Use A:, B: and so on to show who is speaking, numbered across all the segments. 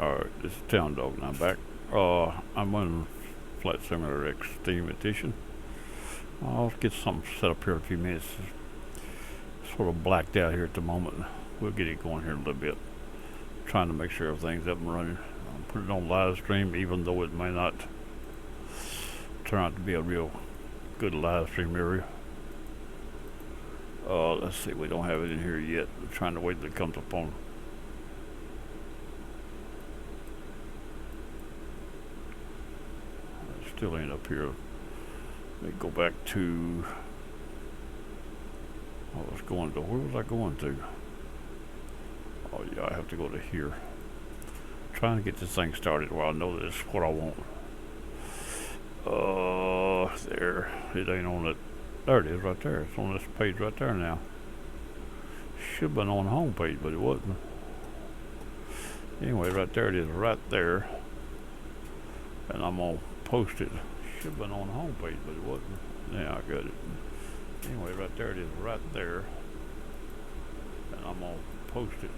A: Alright, this is Town Dog and I'm back. I'm on Flight Simulator X Steam Edition. I'll get something set up here in a few minutes. It's sort of blacked out here at the moment. We'll get it going here in a little bit. Trying to make sure everything's up and running. I'm putting it on live stream even though it may not turn out to be a real good live stream area. Let's see, we don't have it in here yet. I'm trying to wait till it comes up on. Still ain't up here. Let me go back to. I was going to. Where was I going to? Oh yeah, I have to go to here. Trying to get this thing started where I know that it's what I want. There. It ain't on it. There it is, right there. It's on this page right there now. Should have been on the home page, but it wasn't. Anyway, right there it is, right there. And I'm gonna post it. Should have been on the home page, but it wasn't. Yeah, I got it. Anyway, right there it is, right there. And I'm gonna post it.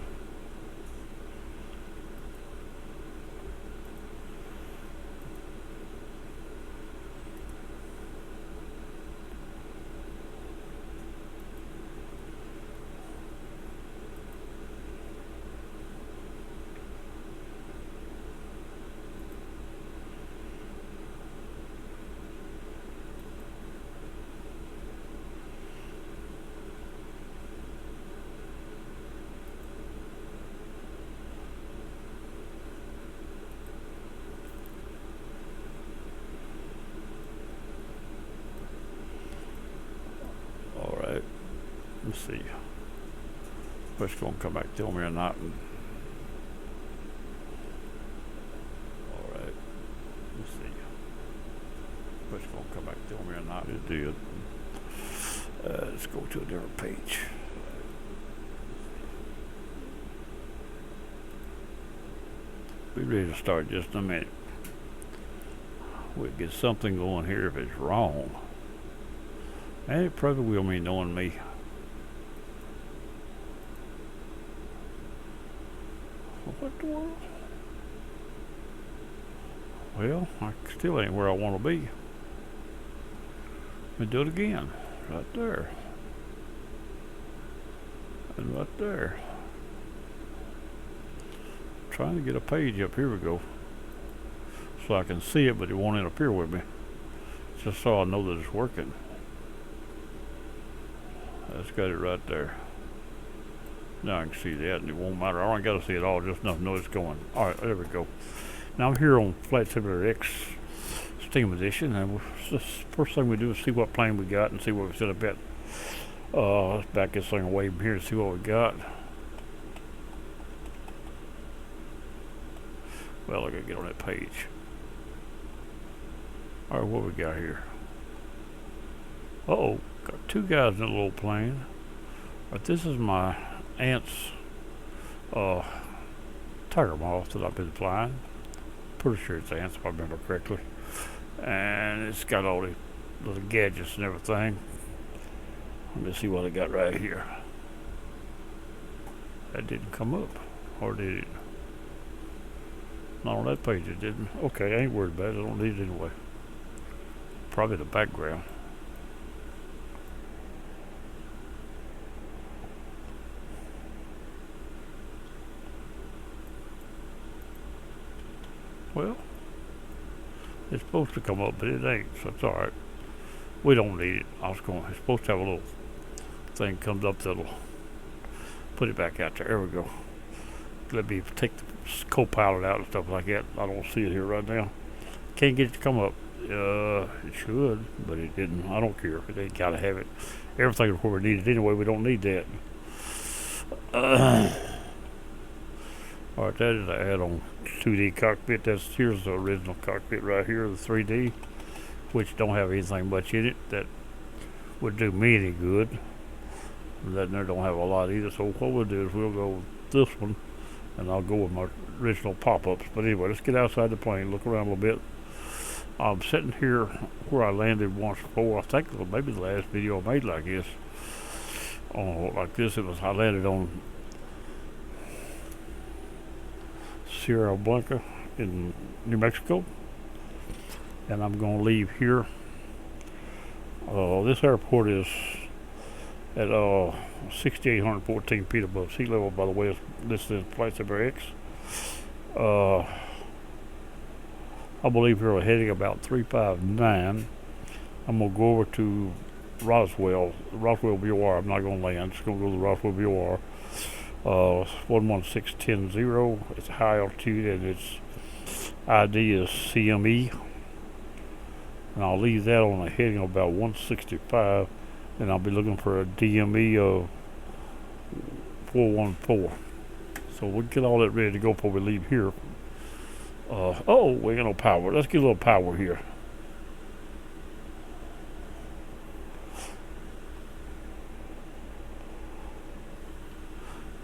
A: Let's see. What's going to come back tell me or not. Alright. Let's see. What's going to come back tell me or not. It did. Let's go to a different page. Be ready to start just in a minute. We'll get something going here if it's wrong. And it probably will mean knowing me. What the world? Well, I still ain't where I want to be. Let me do it again. Right there. And right there. Trying to get a page up. Here we go. So I can see it, but it won't interfere with me. Just so I know that it's working. That's got it right there. Now I can see that, and it won't matter. I don't got to see it all, just enough to know it's going. Alright, there we go. Now I'm here on Flight Simulator X Steam Edition, and the first thing we do is see what plane we got and see what we set up at. Let's back this thing away from here to see what we got. Well, I gotta get on that page. Alright, what we got here? Uh-oh, got two guys in a little plane. But this is my aunt's tiger moth that I've been flying. Pretty sure it's aunt's if I remember correctly. And it's got all the little gadgets and everything. Let me see what I got right here. That didn't come up, or did it? Not on that page it didn't. Okay, I ain't worried about it. I don't need it anyway. Probably the background. Well, it's supposed to come up, but it ain't, so it's alright. We don't need it. It's supposed to have a little thing comes up that'll put it back out there. There we go. Let me take the co-pilot out and stuff like that. I don't see it here right now. Can't get it to come up. It should, but it didn't. I don't care. They gotta have it. Everything's where we need it anyway. We don't need that. Alright, that is an add-on 2D cockpit. Here's the original cockpit right here, the 3D, which don't have anything much in it that would do me any good. That there don't have a lot either. So what we'll do is we'll go with this one, and I'll go with my original pop-ups. But anyway, let's get outside the plane, look around a little bit. I'm sitting here where I landed once before. I think it was maybe the last video I made like this. Like this, I landed on Sierra Blanca in New Mexico, and I'm going to leave here. This airport is at 6,814 feet above sea level. By the way, this is Flight Saber X. I believe we're heading about 359. I'm going to go over to Roswell BOR. I'm not going to land, just going to go to Roswell BOR. 11610. It's high altitude and its ID is CME. And I'll leave that on a heading of about 165, and I'll be looking for a DME of 414. So we'll get all that ready to go before we leave here. Oh, we got no power. Let's get a little power here.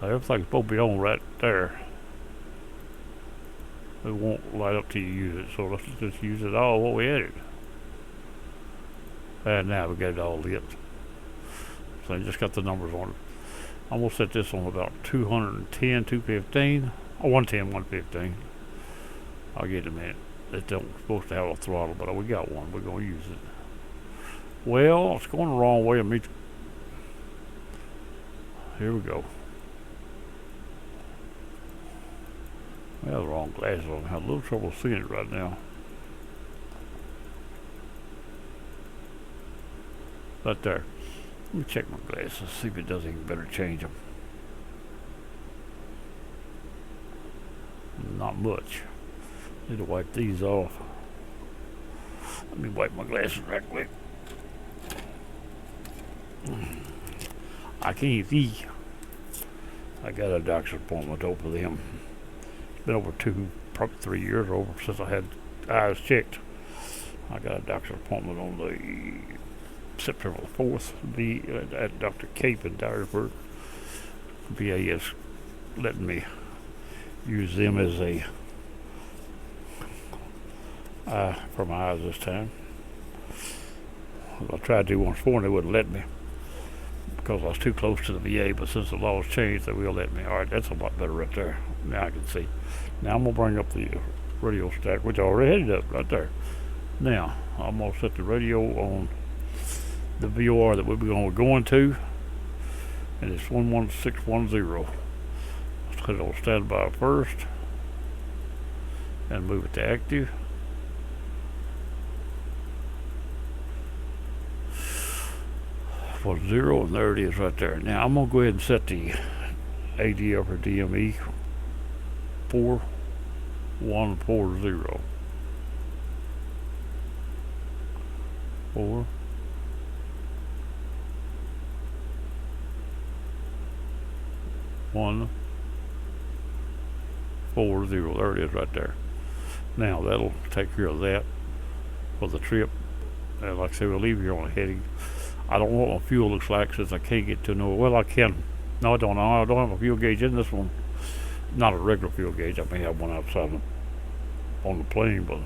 A: Everything's supposed to be on right there. It won't light up till you use it, so let's just use it all while we at it. And now we got it all lit. So I just got the numbers on it. I'm going to set this on about 210, 215. Oh, 110, 115. I'll get it in a minute. It don't supposed to have a throttle, but we got one. We're going to use it. Well, it's going the wrong way of me. Here we go. I have the wrong glasses on. I have a little trouble seeing it right now. Right there. Let me check my glasses, see if it does anything better change them. Not much. Need to wipe these off. Let me wipe my glasses right quick. I can't see. I got a doctor's appointment over them. It's been over probably 3 years over since I had eyes checked. I got a doctor's appointment on the September 4th, at Dr. Cape in Dyersburg. VA is letting me use them as a for my eyes this time. I tried to once before and they wouldn't let me because I was too close to the VA, but since the laws changed, they will let me. Alright, that's a lot better right there. Now I can see. Now I'm going to bring up the radio stack, which I already had it up right there. Now, I'm going to set the radio on the VOR that we're going to, and it's 11610. Let's put it on standby first and move it to active. For 0, and there it is right there. Now I'm going to go ahead and set the ADF or DME 4140. 4 1 4 0. There it is right there. Now that'll take care of that for the trip. And like I said, we'll leave here on a heading. I don't know what my fuel looks like since I can't get to know. Well, I can. No, I don't know. I don't have a fuel gauge in this one. Not a regular fuel gauge. I may have one outside on the plane, but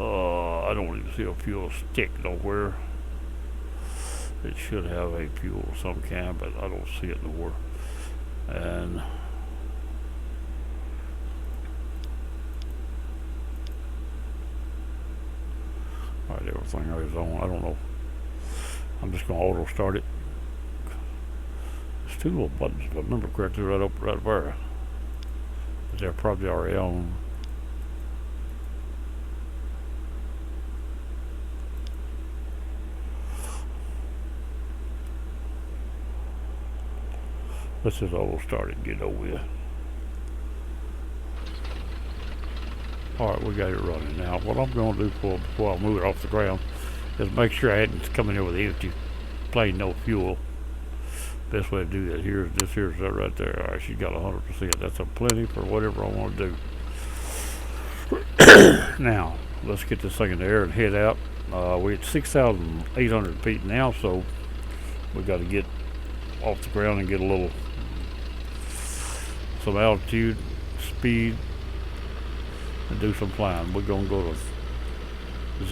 A: I don't even see a fuel stick nowhere. It should have a fuel of some kind, but I don't see it nowhere. And alright, everything is on. I don't know. I'm just gonna auto start it. There's two little buttons, if I remember correctly, right there. But they're probably already on. Let's just auto start it and get it over with. Alright, we got it running now. What I'm going to do before I move it off the ground is make sure I hadn't come in here with an empty plane, no fuel. Best way to do that here's that right there. Alright, she's got 100%. That's a plenty for whatever I want to do. Now, let's get this thing in the air and head out. We're at 6,800 feet now, so we got to get off the ground and get a little some altitude, speed, and do some flying. We're going to go to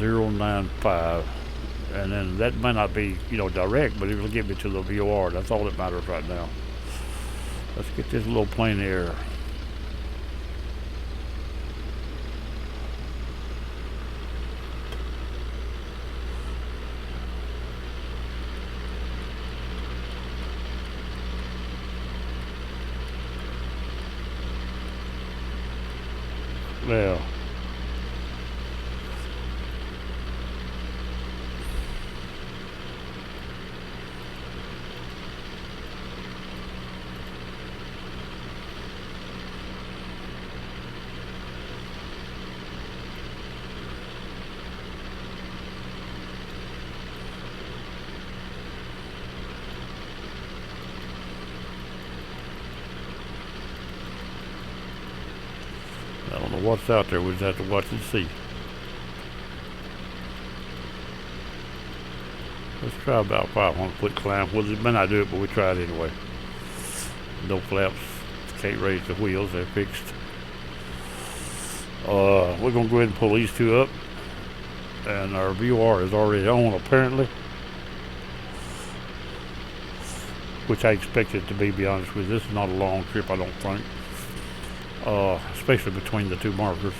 A: 095, and then that might not be, direct, but it'll get me to the VOR. That's all that matters right now. Let's get this little plane in the air. Yeah. I don't know what's out there. We just have to watch and see. Let's try about 500-foot climb. Well, it may not do it, but we tried anyway. No flaps. Can't raise the wheels. They're fixed. We're going to go ahead and pull these two up. And our VOR is already on, apparently. Which I expect it to be honest with you. This is not a long trip, I don't think. Especially between the two markers.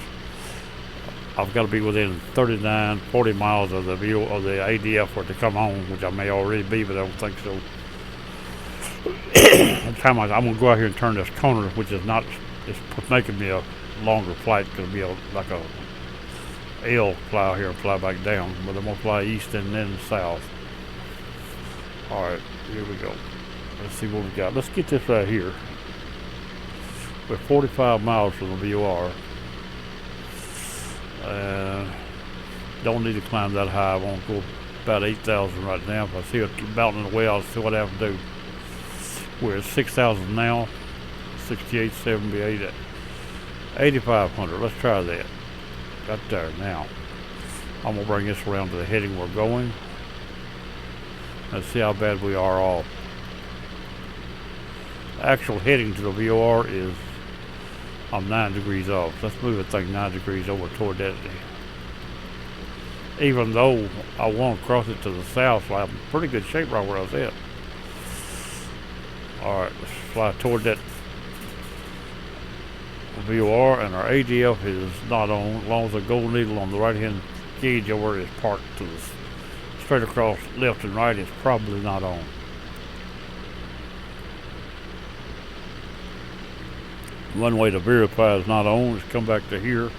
A: I've got to be within 39, 40 miles of the ADF for it to come on, which I may already be, but I don't think so. By the time I'm going to go out here and turn this corner, which is not, it's making me a longer flight. It's going to be like a L fly out here and fly back down, but I'm going to fly east and then south. Alright, here we go. Let's see what we got. Let's get this right here. We're 45 miles from the VOR. Don't need to climb that high. I want to go about 8,000 right now. If I see a mountain in the way, I'll see what I have to do. We're at 6,000 now. 68, 78, 8,500. Let's try that. Got there now. I'm going to bring this around to the heading we're going. Let's see how bad we are off. Actual heading to the VOR is, I'm 9 degrees off. Let's move the thing 9 degrees over toward that. Even though I want to cross it to the south, so I'm in pretty good shape right where I was at. Alright, let's fly toward that VOR, and our ADF is not on. As long as the gold needle on the right hand gauge over is parked to the straight across left and right, it's probably not on. One way to verify it's not on is come back to here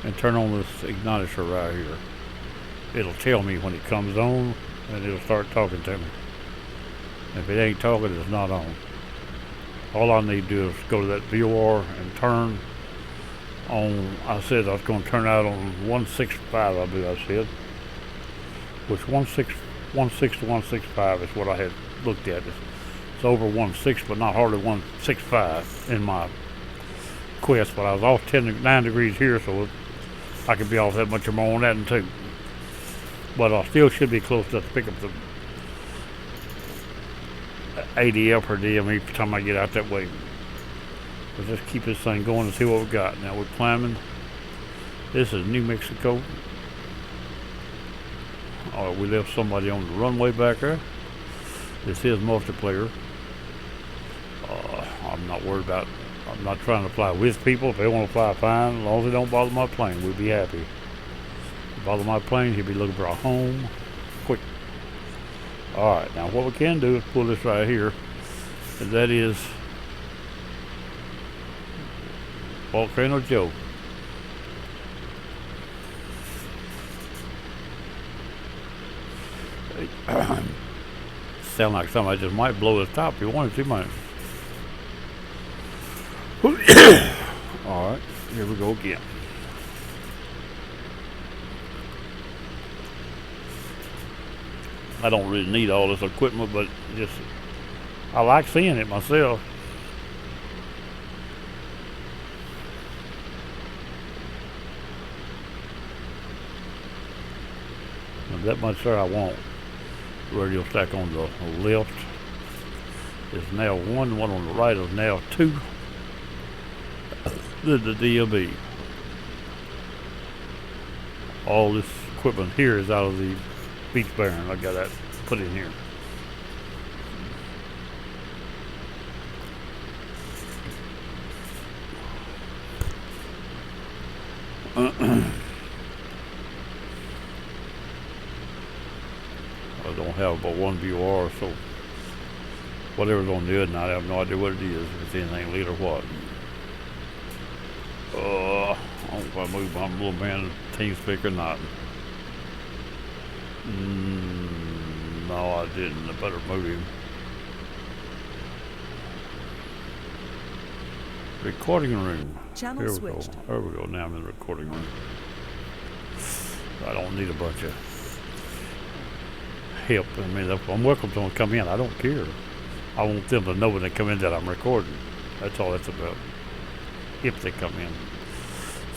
A: and turn on this igniter right here. It'll tell me when it comes on, and it'll start talking to me. If it ain't talking, it's not on. All I need to do is go to that VOR and turn on. I said I was going to turn out on 165, I believe I said. Which 16 to 165 is what I had looked at. It's over 1.6, but not hardly 1.65 in my quest. But I was off 9 degrees here, so I could be off that much more on that one too. But I still should be close enough to pick up the ADF or DM each time I get out that way. Let's just keep this thing going and see what we got. Now we're climbing. This is New Mexico. Alright, we left somebody on the runway back there. This is multiplayer. I'm not worried about, I'm not trying to fly with people. If they want to fly, fine. As long as they don't bother my plane, we'll be happy. Bother my plane, he'll be looking for a home quick. Alright, now what we can do is pull this right here, and that is Volcano Joe. Sound like somebody just might blow the top if you wanted to, might. Alright, here we go again. I don't really need all this equipment, but just I like seeing it myself. And that much there I want. Radio stack on the left is now 1, one on the right is now 2. The DLB. All this equipment here is out of the beach bearing. I got that put in here. I don't have but one VOR, so whatever's on the other, I have no idea what it is, if it's anything lead or what. I don't know if I moved my little man team speaker or not. No, I didn't. I better move him. Recording room.
B: Channel switched.
A: There we go. Now I'm in the recording room. I don't need a bunch of help. I mean, I'm welcome to them to come in. I don't care. I want them to know when they come in that I'm recording. That's all that's about. If they come in.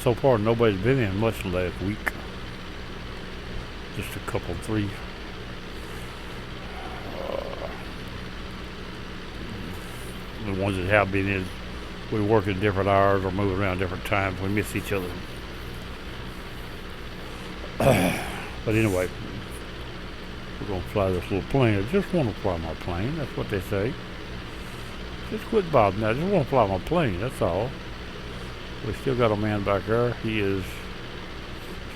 A: So far, nobody's been in much last week. Just a couple, 3. The ones that have been in, we work at different hours or move around different times. We miss each other. But anyway, we're going to fly this little plane. I just want to fly my plane. That's what they say. Just quit bothering me. I just want to fly my plane. That's all. We still got a man back there. He is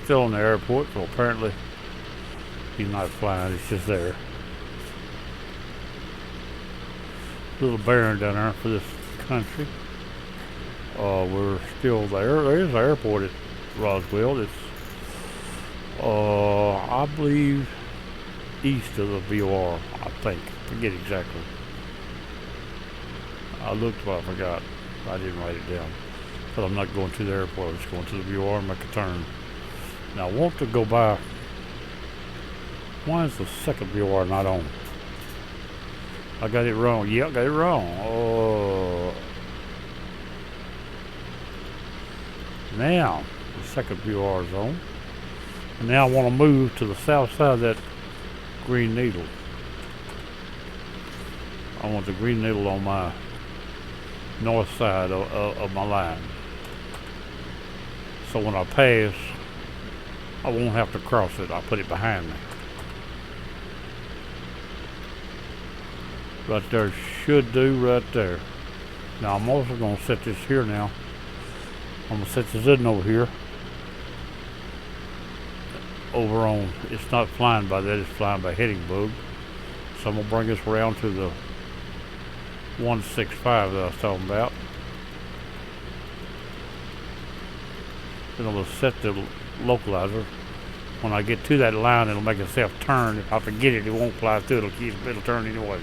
A: still in the airport, so apparently he's not flying. He's just there. Little barren down there for this country. We're still there. There is an airport at Roswell. It's, I believe, east of the VOR, I think. Forget exactly. I looked, but I forgot. I didn't write it down. But I'm not going to the airport. I'm just going to the VOR and make a turn. Now, I want to go by. Why is the second VOR not on? I got it wrong. Yeah, I got it wrong. Oh. Now, the second VOR is on. And now I want to move to the south side of that green needle. I want the green needle on my north side of my line. So when I pass, I won't have to cross it. I'll put it behind me. Right there should do right there. Now I'm also going to set this here now. I'm going to set this in over here. Over on, it's not flying by that, it's flying by heading bug. So I'm going to bring this around to the 165 that I was talking about. Then I'm going to set the localizer. When I get to that line, it'll make itself turn. If I forget it, it won't fly through. It'll turn anyway.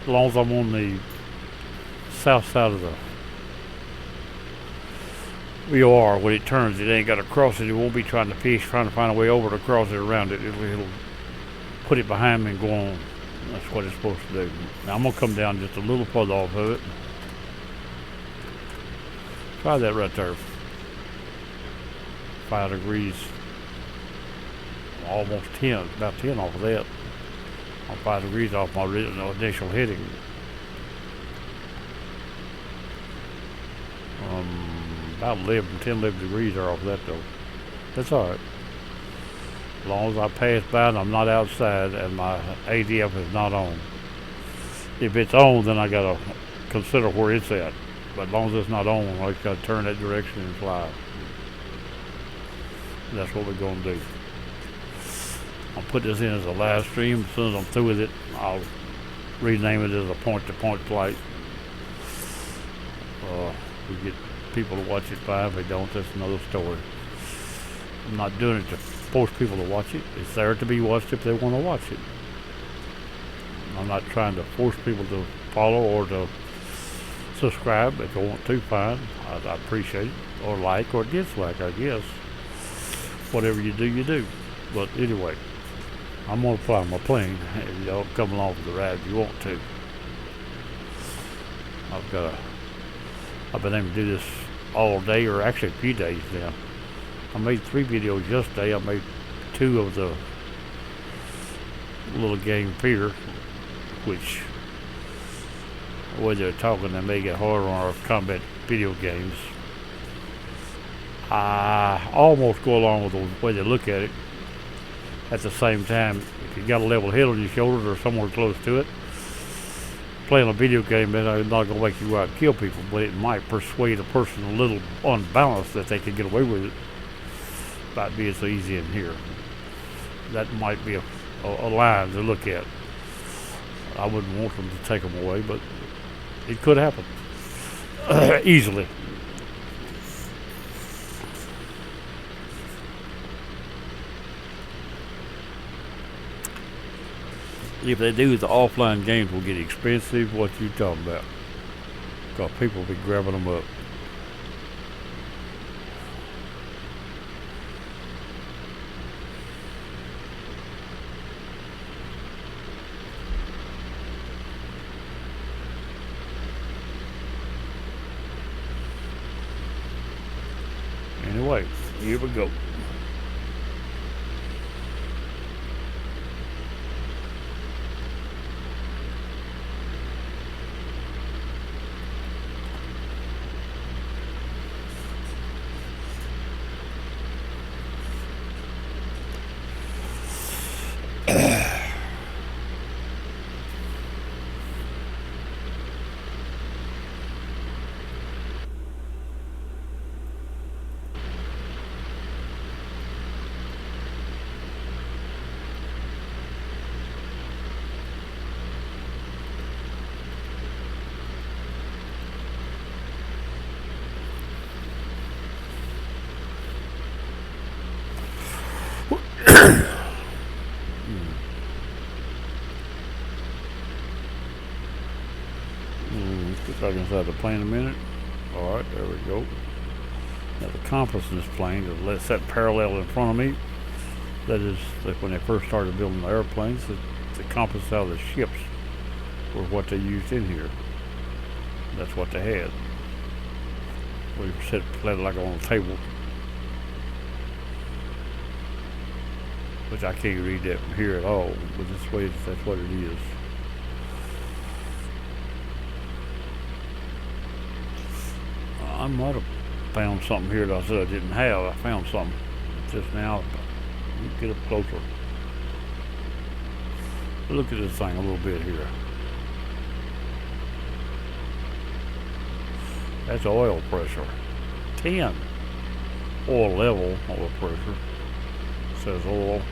A: As long as I'm on the south side of the VOR, when it turns, it ain't got to cross it. It won't be trying to fish, trying to find a way over to cross it around it. It'll put it behind me and go on. That's what it's supposed to do. Now I'm going to come down just a little further off of it. Try that right there. 5 degrees. Almost 10, about 10 off of that. I'm 5 degrees off my initial heading. About 10, 11 degrees are off that though. That's alright. As long as I pass by and I'm not outside and my ADF is not on. If it's on, then I gotta consider where it's at. But as long as it's not on, I just gotta turn that direction and fly. That's what we're gonna do. I'll put this in as a live stream. As soon as I'm through with it, I'll rename it as a point-to-point flight. We get people to watch it fine. If they don't, that's another story. I'm not doing it to force people to watch it. It's there to be watched if they want to watch it. I'm not trying to force people to follow or to subscribe. If they want to, fine. I appreciate it. Or like or dislike, I guess. Whatever you do, you do. But anyway, I'm going to fly my plane. If y'all come along for the ride if you want to. I've been able to do this all day, or actually a few days now. I made 3 videos yesterday. I made 2 of the little game Fear, which, the way they're talking, they make it harder on our combat video games. I almost go along with the way they look at it. At the same time, if you got a level head on your shoulders or somewhere close to it, playing a video game is not going to make you go out and kill people, but it might persuade a person a little unbalanced that they can get away with it by being so easy in here. That might be a line to look at. I wouldn't want them to take them away, but it could happen easily. If they do, the offline games will get expensive. What you talking about? Because people will be grabbing them up. Anyway, here we go. Get back inside the plane a minute. Alright, there we go. Now the compass in this plane is set parallel in front of me. That is, like when they first started building the airplanes, the compass out of the ships were what they used in here. That's what they had. We set it like on a table. Which I can't read that from here at all, but this way, that's what it is. I might have found something here that I said I didn't have. I found something just now. Get up closer. Look at this thing a little bit here. That's oil pressure. 10. Oil level, oil pressure. It says oil.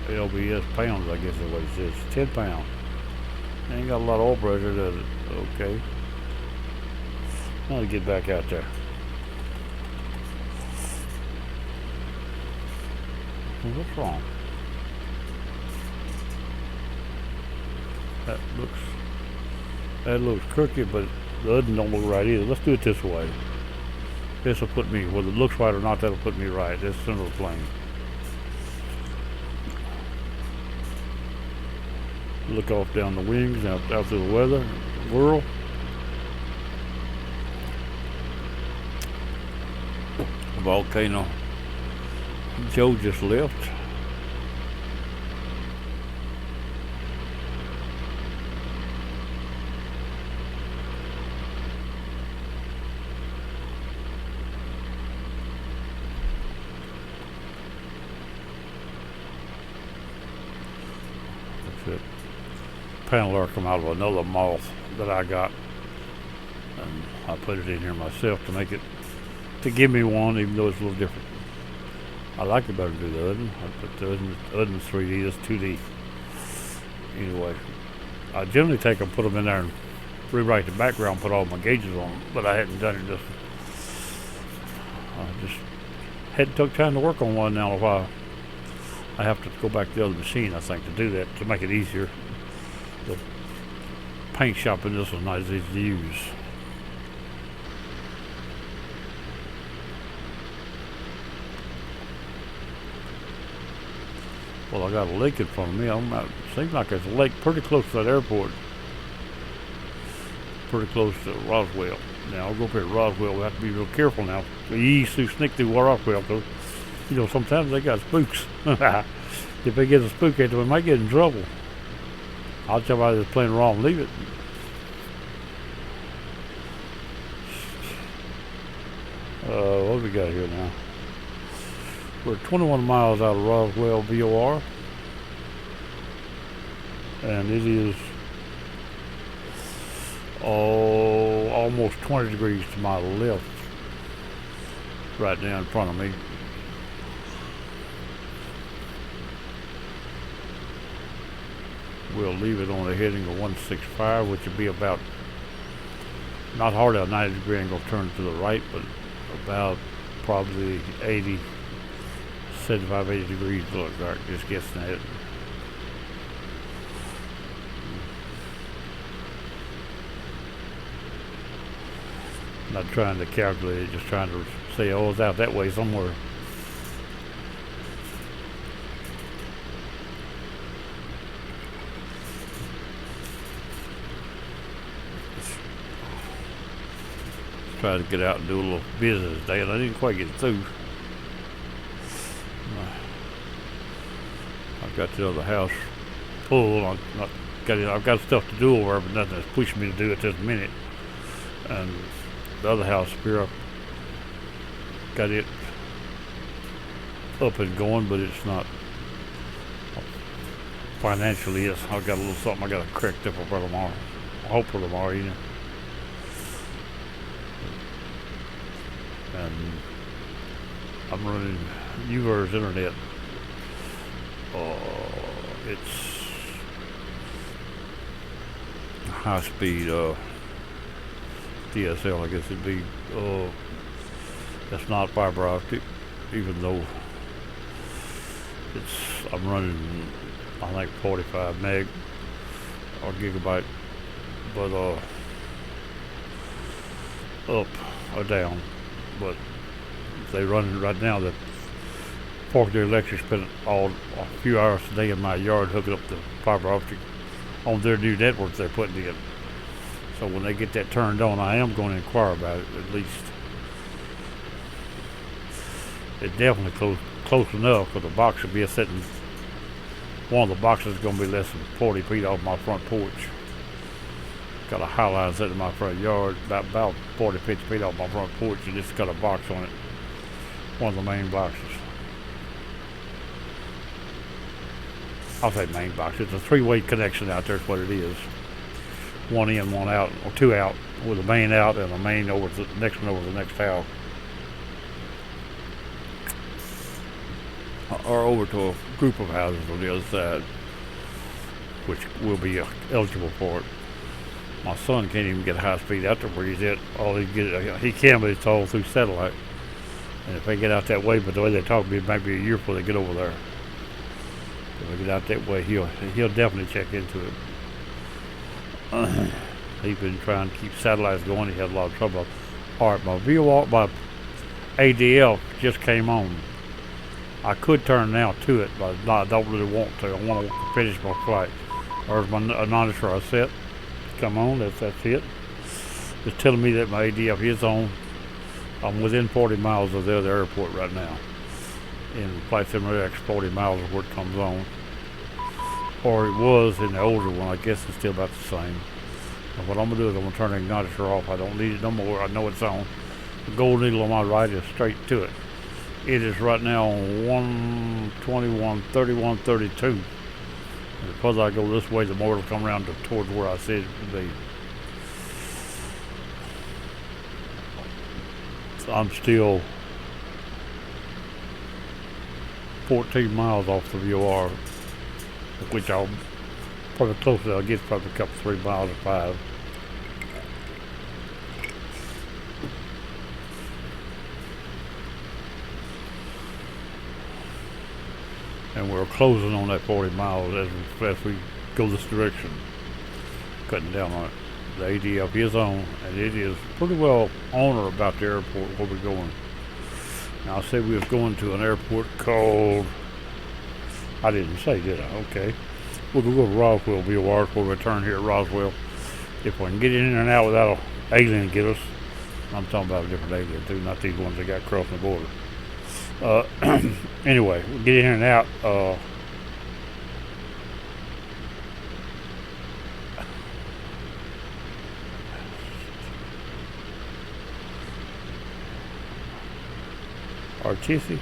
A: LBS pounds, I guess is what it says. 10 pounds. Ain't got a lot of oil pressure, does it? Okay. Now to get back out there. Well, what's wrong? That looks crooked, but the other don't look right either. Let's do it this way. This will put me, whether it looks right or not, that'll put me right. This center of the plane. Look off down the wings, out through the weather, whirl. Volcano. Joe just left. That's it. Paneler come out of another moth that I got, and I put it in here myself to make it, to give me one, even though it's a little different. I like it better to do the oven. I put the oven's 3D, that's 2D. Anyway, I generally take them, put them in there and rewrite the background, put all my gauges on them, but I hadn't done it just, I just hadn't took time to work on one now. If I have to go back to the other machine, I think, to do that, to make it easier. The paint shop in this was not as easy to use. Well, I got a lake in front of me. It seems like there's a lake pretty close to that airport. Pretty close to Roswell. Now, I'll go up here at Roswell. We have to be real careful now. We easily sneak through Roswell, because, you know, sometimes they got spooks. If they get a spook, they might get in trouble. I'll tell somebody that's playing wrong, leave it. What do we got here now? We're 21 miles out of Roswell, VOR. And it is almost 20 degrees to my left, right down in front of me. We'll leave it on a heading of 165, which would be about, not hardly a 90 degree angle turn to the right, but about probably 80, 75, 80 degrees look like, just guessing at it. Not trying to calculate it, just trying to say, oh, it's out that way somewhere. Try to get out and do a little business today, and I didn't quite get through. I've got the other house full. I've got stuff to do over there, but nothing that's pushing me to do it this minute. And the other house here, I've got it up and going, but it's not financially. I've got a little something I got to correct up for tomorrow. I hope for tomorrow, you know. And I'm running UVer's internet. It's high speed DSL, I guess it'd be. That's not fiber optic, even though I'm running, I think 45 meg or gigabyte, but up or down. But they running right now. The Park their electric spent a few hours a day in my yard hooking up the fiber optic on their new network they're putting in. So when they get that turned on, I am going to inquire about it at least. It's definitely close enough, because the box will be sitting. One of the boxes is going to be less than 40 feet off my front porch. Got a high line set in my front yard, about 40, 50 feet off my front porch, and it's got a box on it. One of the main boxes. I'll say main box. It's a three-way connection out there is what it is. One in, one out, or two out, with a main out and a main over the next one over the next house. Or over to a group of houses on the other side, which will be eligible for it. My son can't even get high speed out there where he's at. All he can, but it's all through satellite. And if they get out that way, but the way they talk, it might be a year before they get over there. If they get out that way, he'll definitely check into it. He's been trying to keep satellites going. He had a lot of trouble. All right, my ADL just came on. I could turn now to it, but I don't really want to. I want to finish my flight. There's my monitor I set. Come on, that's it. It's telling me that my ADF is on. I'm within 40 miles of the other airport right now. In Flight Simulator X, 40 miles of where it comes on. Or it was in the older one. I guess it's still about the same. And what I'm going to do is I'm going to turn the igniter off. I don't need it no more. I know it's on. The gold needle on my right is straight to it. It is right now on 121, 31, 32. And because I go this way, the more it'll come around towards where I said it would be. So I'm still 14 miles off the VOR, which I'll probably closer. I'll get probably a couple 3 miles or 5. And we're closing on that 40 miles as we go this direction, cutting down on it. The ADF is on, and it is pretty well on or about the airport where we're going. Now I said we was going to an airport called, I didn't say, did I? Okay. We'll go to Roswell, VOR, before we return here at Roswell. If we can get in and out without an alien get us. I'm talking about a different alien too, not these ones that got crossing the border. Anyway, we'll get in and out. Artesia,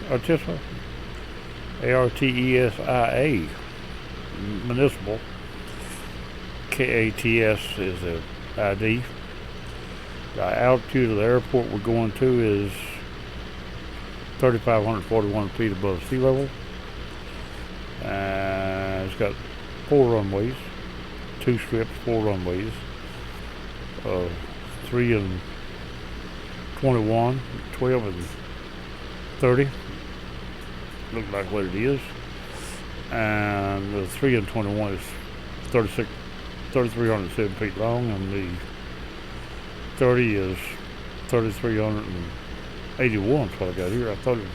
A: Artesia, municipal. KATS is the ID. The altitude of the airport we're going to is 3,541 feet above sea level. And it's got 4 runways, 2 strips, 4 runways, 3 and 21, 12 and 30. Look like what it is. And the 3 and 21 is 3,307 feet long, and the 30 is 3,381. That's what I got here. I thought it was,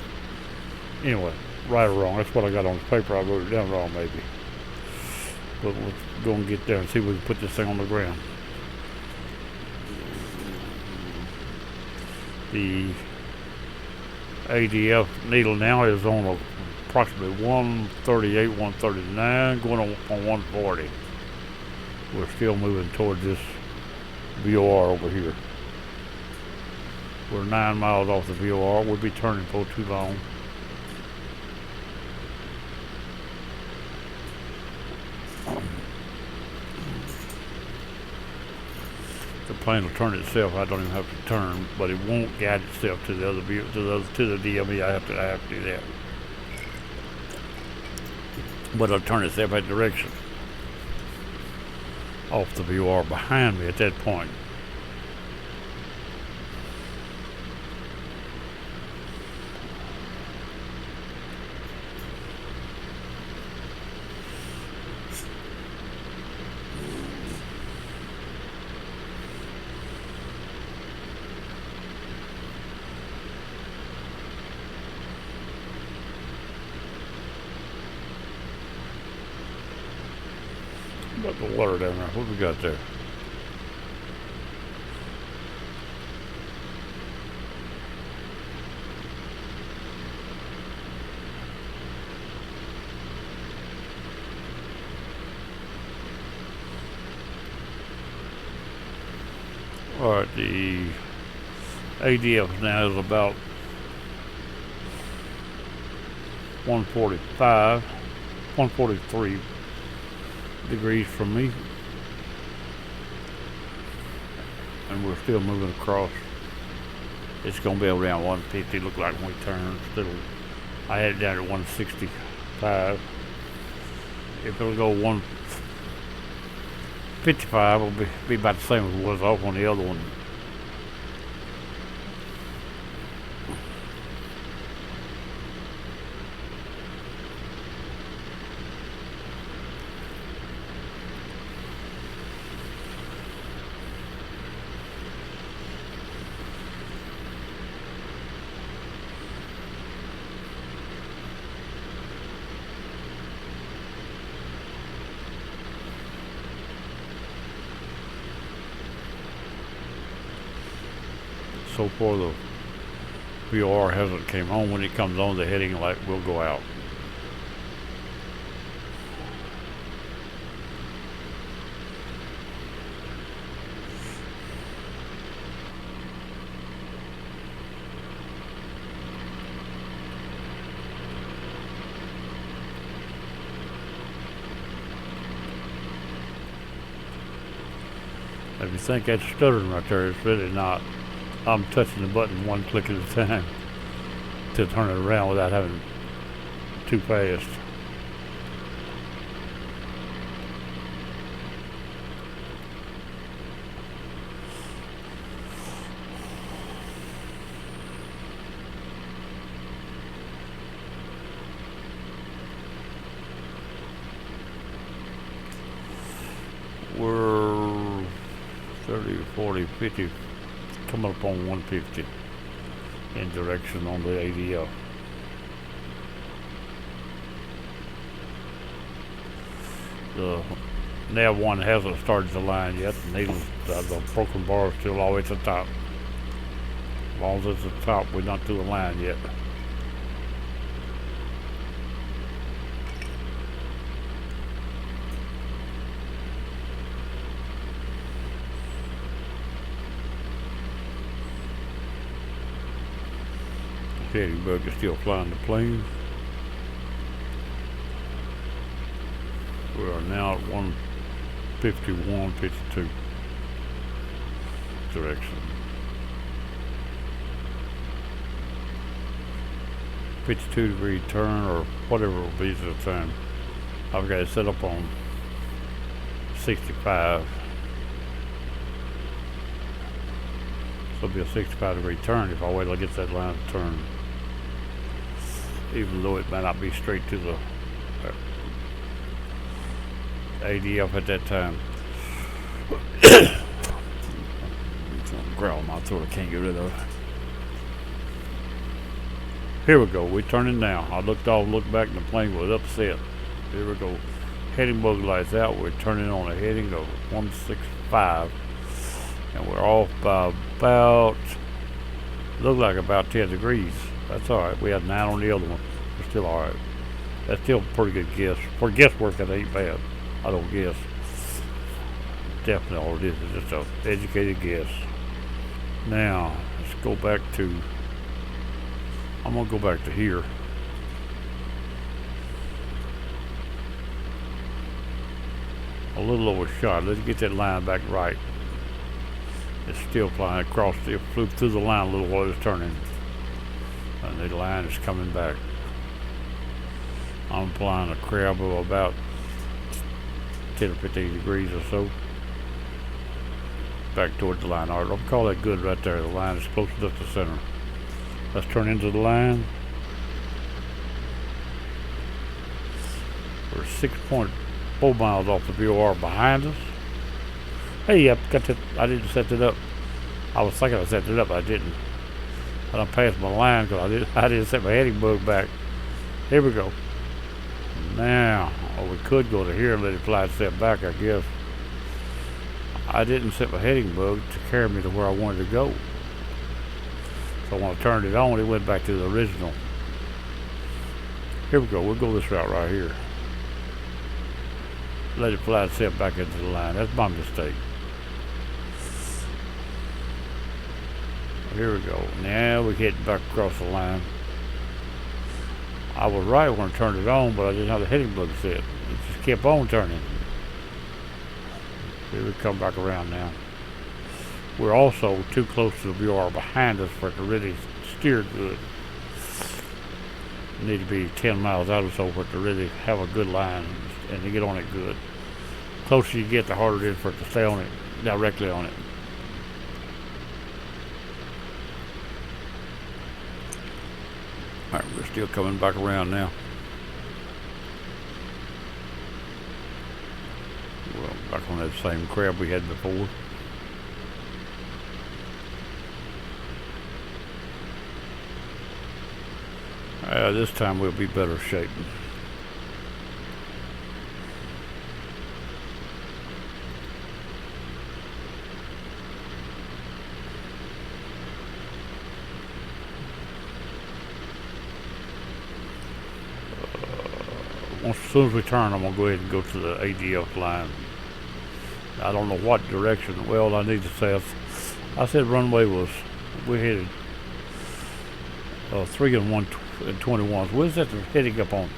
A: anyway, right or wrong. That's what I got on the paper. I wrote it down wrong, maybe. But we'll go and get there and see if we can put this thing on the ground. The ADF needle now is on approximately 138, 139, going on 140. We're still moving towards this VOR over here. We're 9 miles off the VOR. We'll be turning for too long. The plane will turn itself. I don't even have to turn, but it won't guide itself to the other view, to the DME. I have to do that. But it'll turn itself that direction off the VOR behind me at that point. Got the water down there. What we got there? All right, the ADF now is about 145, 143 degrees from me, and we're still moving across. It's going to be around 150. Look like when we turn. I had it down at 165. If it'll go 155, it'll be about the same as it was off on the other one. So far the VOR hasn't came on. When it comes on, the heading light will go out. If you think that's stuttering right there, it's really not. I'm touching the button one click at a time to turn it around without having too fast. We're 30, 40, 50. Coming up on 150 in direction on the ADL. The nav one hasn't started the line yet. The broken bar is still always at the top. As long as it's at the top, we're not through the line yet. Heading bug is still flying the plane. We are now at 151, 52 direction. 52 degree turn or whatever it will be at the time. I've got it set up on 65. So it'll be a 65 degree turn if I wait till I get that line to turn. even though it may not be straight to the ADF at that time. Growl in my throat, I can't get rid of it. Here we go, we're turning now. I looked back, and the plane was upset. Here we go. Heading bug lights out. We're turning on a heading of 165. And we're off by about, look like about 10 degrees. That's alright. We had 9 on the other one. We're still alright. That's still a pretty good guess. For guesswork, that ain't bad. I don't guess. Definitely all it is just an educated guess. Now, let's go back to, I'm going to go back to here. A little overshot. Let's get that line back right. It's still flying across, it flew through the line a little while it was turning. And the line is coming back. I'm flying a crab of about 10 or 15 degrees or so. Back toward the line. Alright, I'll call that good right there. The line is close enough to center. Let's turn into the line. We're 6.4 miles off the VOR behind us. Hey, I got that. I didn't set it up. I was thinking I set it up, but I didn't. I done passed my line because I didn't set my heading bug back. Here we go. Now, we could go to here and let it fly a step back, I guess. I didn't set my heading bug to carry me to where I wanted to go. So when I turned it on, it went back to the original. Here we go. We'll go this route right here. Let it fly a step back into the line. That's my mistake. Here we go. Now we're getting back across the line. I was right when I turned it on, but I didn't have the heading bug set. It just kept on turning. Here we come back around now. We're also too close to the VOR behind us for it to really steer good. You need to be 10 miles out or so for it to really have a good line and to get on it good. The closer you get, the harder it is for it to stay on it, directly on it. Alright, we're still coming back around now. Well, back on that same crab we had before. This time we'll be better shape. As soon as we turn, I'm going to go ahead and go to the ADF line. I don't know what direction. Well, I need to say, I said runway was, we headed 3 and 121. We'll set the heading up on.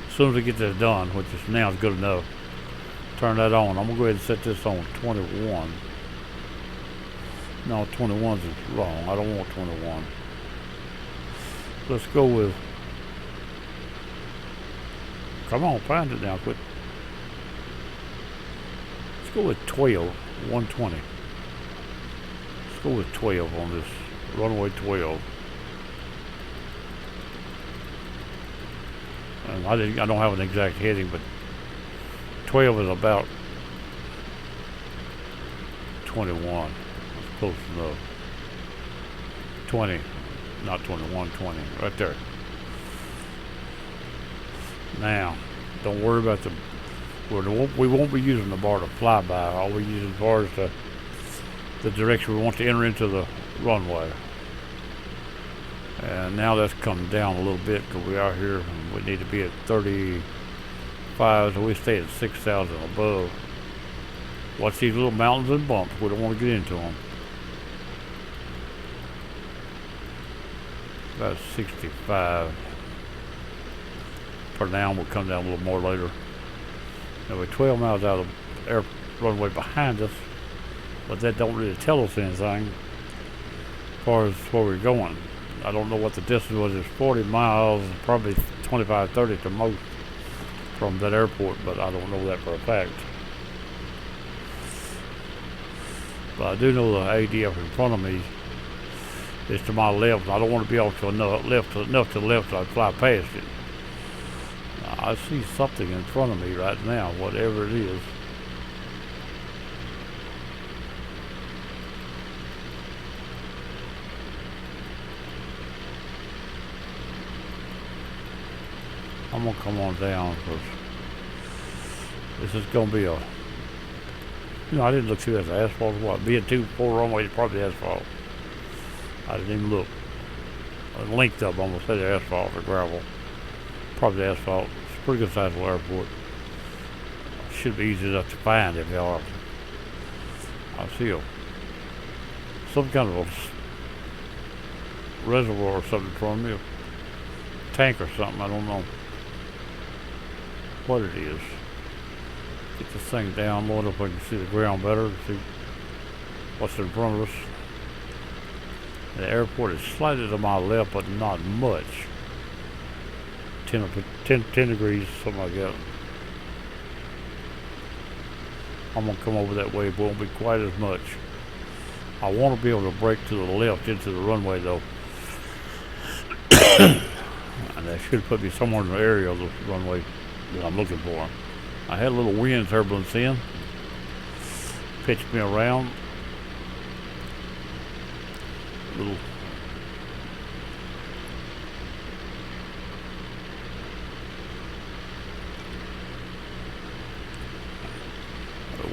A: As soon as we get this done, which is now is good enough, turn that on. I'm going to go ahead and set this on 21. No, 21 is wrong. I don't want 21. Let's go with, come on, find it now, quit. Let's go with 12, 120. Let's go with 12 on this, runway 12. And I don't have an exact heading, but 12 is about 21. That's close enough. 20, not 21, 20, right there. Now, don't worry about we won't be using the bar to fly by. All we're using the bar is the direction we want to enter into the runway. And now that's come down a little bit because we are here and we need to be at 35, so we stay at 6,000 above. Watch these little mountains and bumps. We don't want to get into them. About 65. For now, we'll come down a little more later. Now we're 12 miles out of the runway behind us, but that don't really tell us anything as far as where we're going. I don't know what the distance was. It's 40 miles, probably 25, 30 to most from that airport, but I don't know that for a fact. But I do know the ADF in front of me It's to my left. I don't want to be off to enough to the left so I fly past it. I see something in front of me right now, whatever it is. I'm gonna come on down because this is gonna be a. I didn't look through that asphalt or what. Being 2-4 runway, it's probably asphalt. I didn't even look. The length of them, I'm gonna say the asphalt or gravel. Probably asphalt. It's a pretty good size little airport. Should be easy enough to find if y'all. I see some kind of a reservoir or something from me, a tank or something. I don't know what it is. Get this thing down low enough so I can see the ground better, see what's in front of us. The airport is slightly to my left, but not much. 10 degrees, something like that. I'm gonna come over that way, but it won't be quite as much. I want to be able to break to the left into the runway though. And that should put me somewhere in the area of the runway that I'm looking for. I had a little wind turbulence in, pitched me around. Little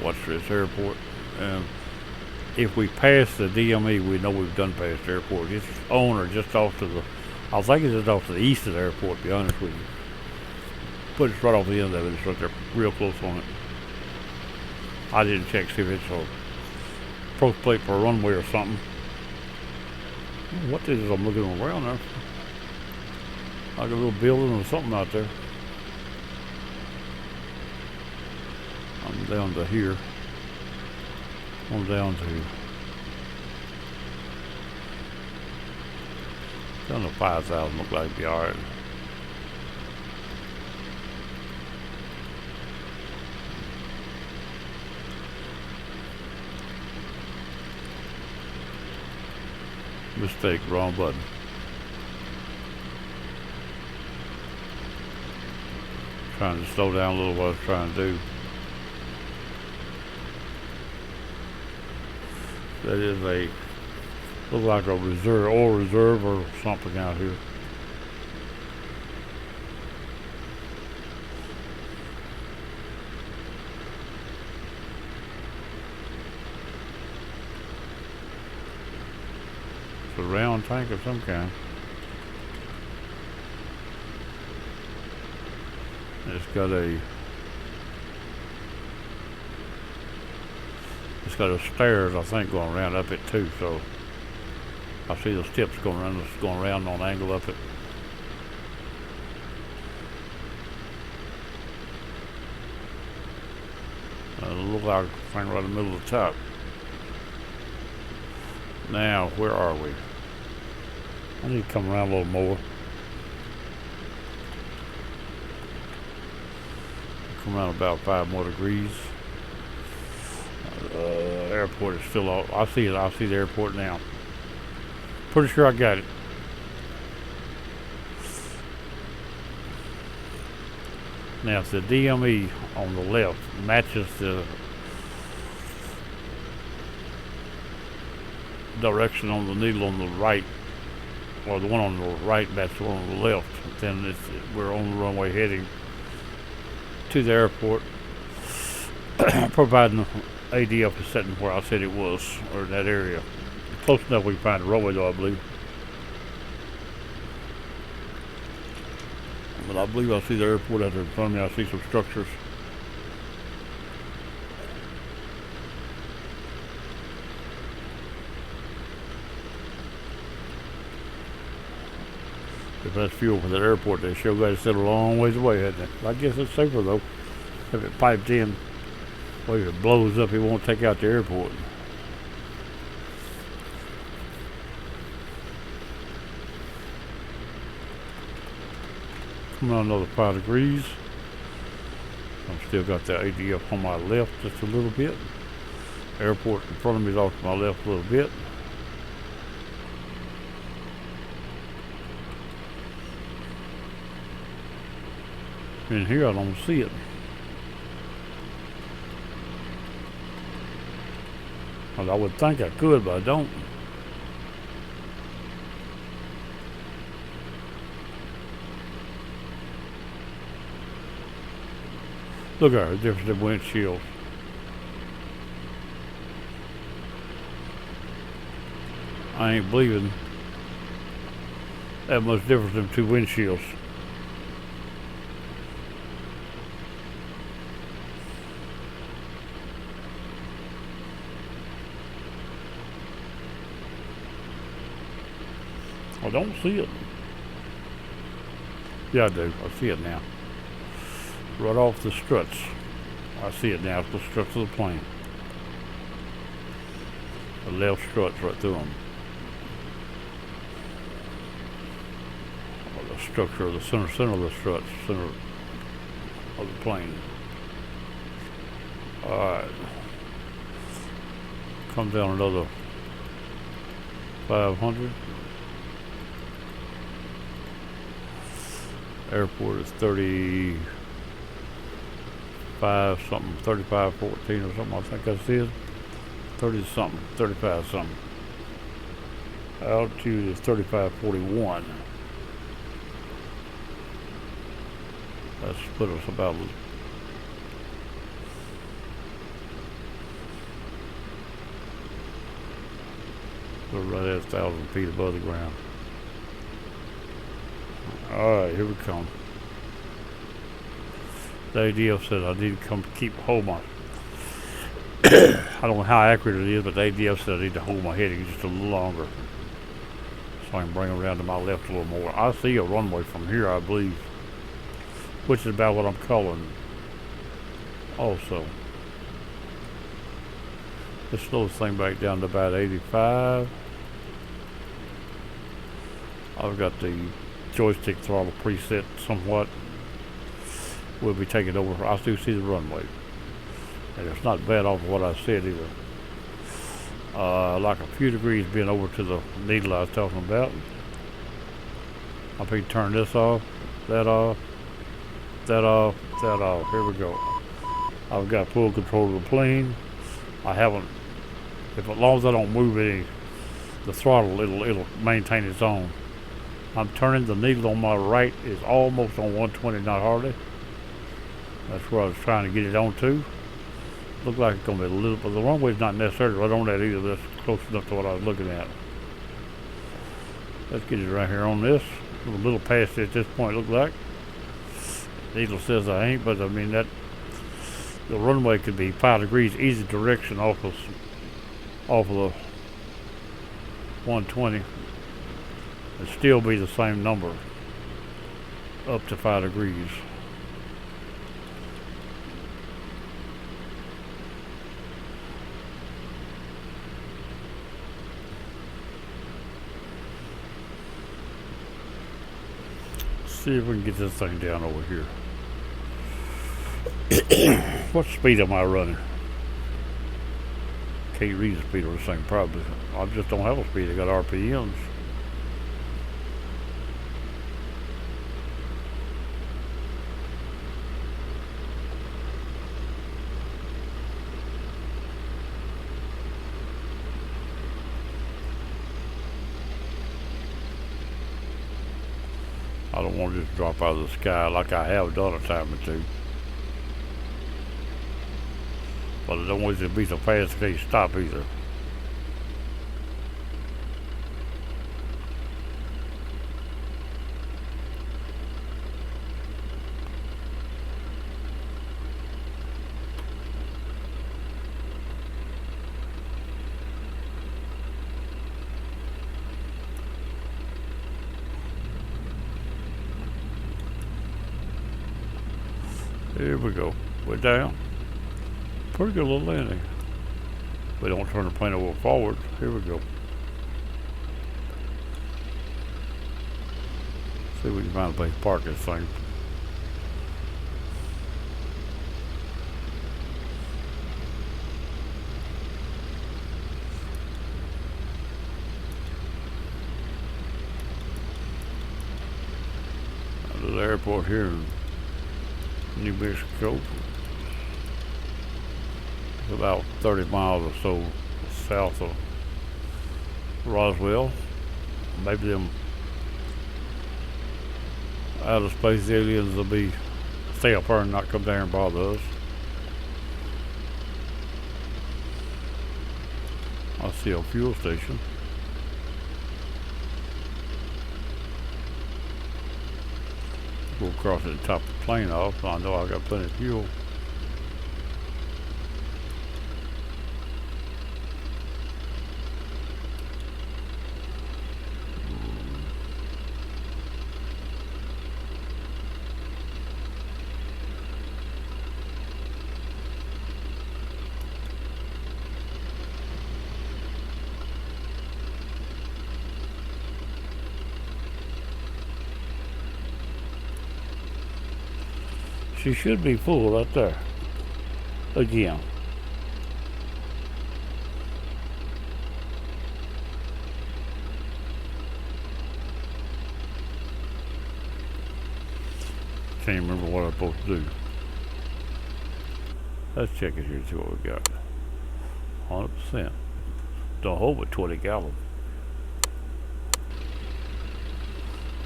A: watch this airport, and if we pass the DME, we know we've done past the airport. It's on or just off to the, I think it's just off to the east of the airport, to be honest with you. But it's right off the end of it. It's right there, real close on it. I didn't check see if it's a approach plate for a runway or something. What is it I'm looking around there? Like a little building or something out there. I'm down to here. I'm down to 5,000. Look like it'd be alright. Mistake, wrong button. Trying to slow down a little what I was trying to do. That is a, looks like a reserve, oil reserve or something out here. It's a round tank of some kind. It's got a stairs, I think, going around up it too, so I see the steps going around on an angle up it. Look like a thing right in the middle of the top. Now, where are we? I need to come around a little more. Come around about 5 more degrees. Airport is still off. I see it. I see the airport now. Pretty sure I got it. Now, if the DME on the left matches the direction on the needle on the right, or the one on the right matches the one on the left, then we're on the runway heading to the airport, providing ADF is sitting where I said it was, or in that area. Close enough we can find the runway though, I believe. But I believe I see the airport out there in front of me. I see some structures. If that's fuel for that airport, they sure got to sit a long ways away, hasn't it? I guess it's safer though. If it piped in, well, if it blows up, it won't take out the airport. Come on, another 5 degrees. I've still got the ADF on my left just a little bit. Airport in front of me is off to my left a little bit. In here I don't see it. Well, I would think I could, but I don't. Look at the difference in windshields. I ain't believing that much difference in two windshields. I don't see it. Yeah, I do. I see it now. Right off the struts. I see it now. It's the struts of the plane. The left struts right through them. Or the structure of the center of the struts, center of the plane. Alright. Come down another 500. Airport is 35 something, 3514 or something, I think I said. 30 something, 35 something. Altitude is 3541. That's put us about we're right at 1,000 feet above the ground. Alright, here we come. The ADF said I need to come hold my I don't know how accurate it is, but the ADF said I need to hold my heading just a little longer so I can bring them around to my left a little more. I see a runway from here, I believe, which is about what I'm calling also. Let's slow this thing back down to about 85. I've got the joystick throttle preset somewhat. We'll be taking over. I still see the runway. And it's not bad off of what I said either. Like a few degrees being over to the needle I was talking about. I'll be turn this off, that off, that off, that off. Here we go. I've got full control of the plane. I haven't, as long as I don't move any, the throttle, it'll maintain its own. I'm turning the needle on my right is almost on 120, not hardly. That's where I was trying to get it on to. Look like it's gonna be a little, but the runway's not necessarily right on that either. That's close enough to what I was looking at. Let's get it right here on this. A little past it at this point, look like. Needle says I ain't, but I mean that the runway could be 5 degrees easy direction off of the 120 and still be the same number up to 5 degrees. See if we can get this thing down over here. What speed am I running? Can't read the speed of this thing probably. I just don't have a speed. I got RPMs. I don't want to just drop out of the sky like I have done a time or two. But I don't want it to be so fast it can't stop either. Here we go. We're down. Pretty good little landing. We don't turn the plane over forward. Here we go. See if we can find a place to park this thing. There's the airport here. New Mexico. It's about 30 miles or so south of Roswell. Maybe them outer space aliens will be stay up there and not come down and bother us. I see a fuel station. Go across the top of the plane off. I know I got plenty of fuel. She should be full right there. Again. Can't remember what I'm supposed to do. Let's check it here and see what we got. 100%. Don't hold but 20 gallons.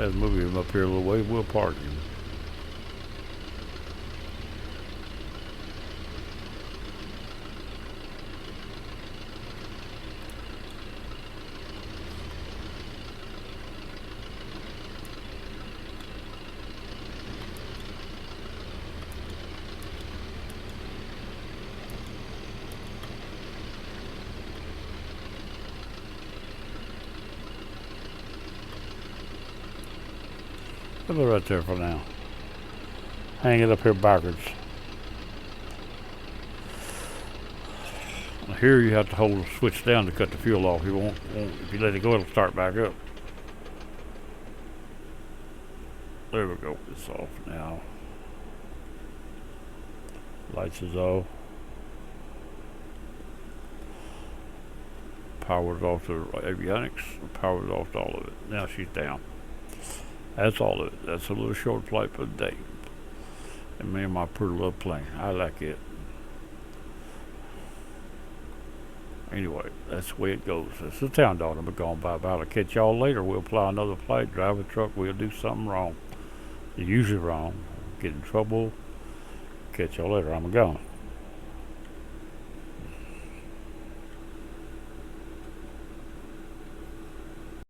A: Let's move him up here a little way. We'll park him. Put it right there for now. Hang it up here backwards. Here you have to hold the switch down to cut the fuel off. You won't if you let it go, it'll start back up. There we go. It's off now. Lights is off. Power's off to avionics. Power's off to all of it. Now she's down. That's all of it. That's a little short flight for the day. And me and my pretty little plane. I like it. Anyway, that's the way it goes. It's the town dog. I'm going by about. I'll catch y'all later. We'll fly another flight, drive a truck. We'll do something wrong. Usually wrong. Get in trouble. Catch y'all later. I'm gone.